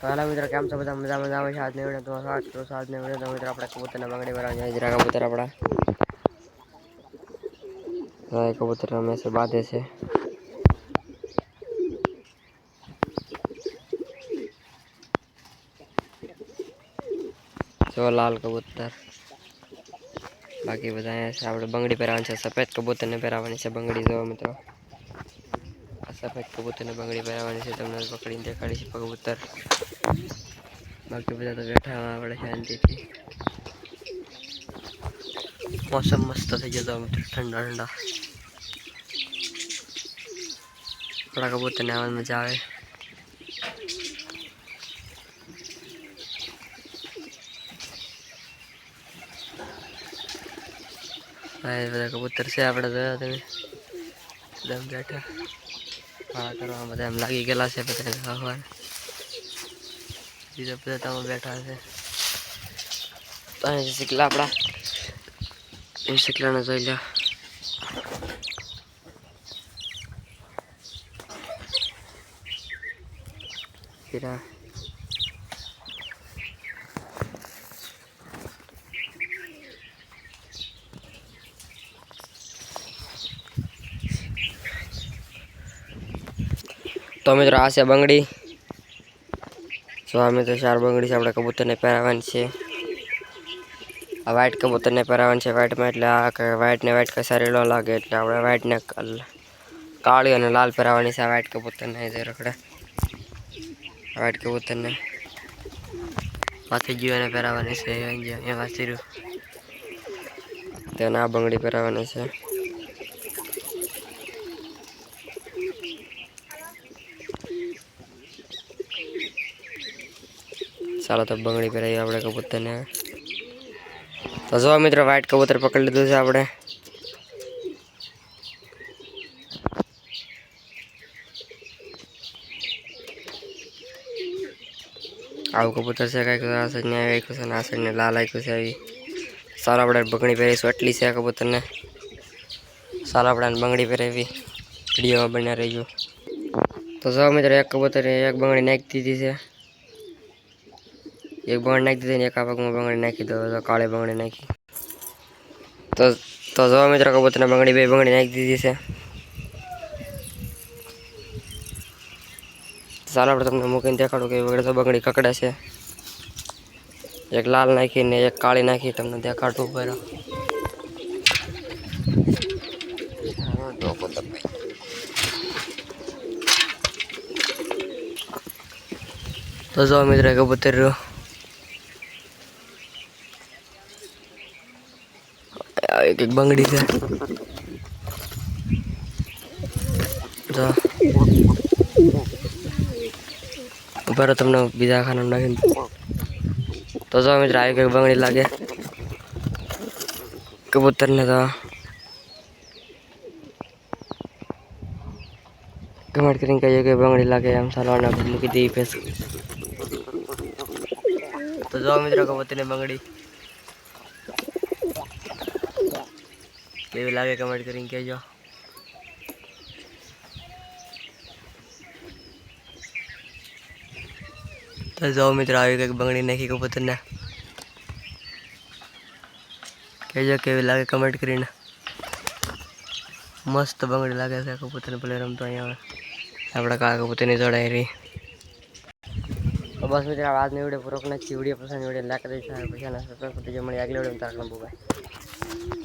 તો હાલો મિત્રો કેમ છો બધા મજામાં આવે છે આજની વિડીયો તો સ્વાગત કરું છું આજની વિડીયો તો મિત્રો આપણે કબૂતરના બંગડી ભરવા જાય જરા કબૂતર આપણા કબૂતર અમે છે બાંધે છે જો લાલ કબૂતર બાકી બધા અહીંયા છે આપણે બંગડી પહેરવાની છે સફેદ કબૂતરને પહેરાવવાની છે બંગડી જો મિત્રો સફેદ કબૂતરને બંગડી પહેરાવવાની છે તમને પકડીને દેખાડી છે કબૂતર બાકી બધા તો બેઠા આપણે શાંતિથી मौसम मस्त થઈ ગયો મિત્રો ઠંડા ઠંડા થોડા કબૂતરને આવવાની મજા આવે આ બધા કબૂતર છે આપણે જોયા તમે એકદમ બેઠા હા કરવા બધા એમ લાગી ગયેલા છે બધા ખાવા બીજા બધા તમે બેઠા છે તો અહીં શીખલા આપણા એ શીખલાને જોઈ લો હીરા તો મિત્રો આ છે બંગડી જો અમે તો ચાર બંગડી છે આપણે કબૂતરને પહેરાવવાની છે આ વ્હાઈટ કબૂતરને પહેરાવવાની છે વ્હાઈટમાં એટલે આ વ્હાઈટ ને વ્હાઈટ કસારેલો લાગે એટલે આપણે વ્હાઈટને કાળી અને લાલ પહેરાવવાની છે આ વ્હાઈટ કબૂતરને જે રખડે વ્હાઈટ કબૂતરને પાછી જીવાને પહેરાવવાની છે એ વાંચી રહ્યું તેને આ બંગડી પહેરાવવાની છે ચાલો તો બંગડી પહેરાવી આપણે કબૂતરને તો જો મિત્રો વ્હાઈટ કબૂતર પકડી લીધું છે આપણે આવું કબૂતર છે કંઈક આ સાઈડ ને આવ્યું છે ને આ સાઈડ ને લાલ આવ્યું છે આવી ચાલો આપણે બંગડી પહેરીશું એટલી છે કબૂતરને ચાલો આપણે બંગડી પહેરાવી વિડીયોમાં બન્યા રહીજો તો જો મિત્રો એક કબૂતર એક બંગડી નાખી દીધી છે એક બંગડી નાખી દીધી ને એક આ પગમાં બંગડી નાખી દો તો કાળી બંગડી નાખી તો જો મિત્રો કબૂતરને બંગડી બે બંગડી નાખી દીધી છે ચાલો આપણે તમને મૂકીને દેખાડું કે વગેરે તો બંગડી કકડે છે એક લાલ નાખી ને એક કાળી નાખી તમને દેખાડું ઉપર તો જો મિત્રો કબૂતર એક એક બંગડી છે તો ઉપર તમને બીજા ખાના નાખીને તો જો મિત્રો આવી કંઈક બંગડી લાગે કબૂતરને તો કમેન્ટ કરીને કહીએ કે બંગડી લાગે એમ સાલવાના મૂકી દઈએ ફેસ તો જો મિત્રો કબૂતરની બંગડી કેવી લાગે કમેન્ટ કરીને કહેજો તો જો મિત્રો આવી કંઈક બંગડી નાખી કબૂતરને કહેજો કેવી લાગે કમેન્ટ કરીને મસ્ત બંગડી લાગે છે કબૂતરને પેલે રમતો અહીંયા આપણે કાળા કબૂતરની જોડાઈ રહી તો બસ મિત્રો આજની વિડીયો પૂરો નથી વિડીયો પસંદ વિડીયો લાઈક કરી પછી સબસ્ક્રાઇબ કરી મળીએ આગલી વિડીયોમાં તારક લંબુ ભાઈ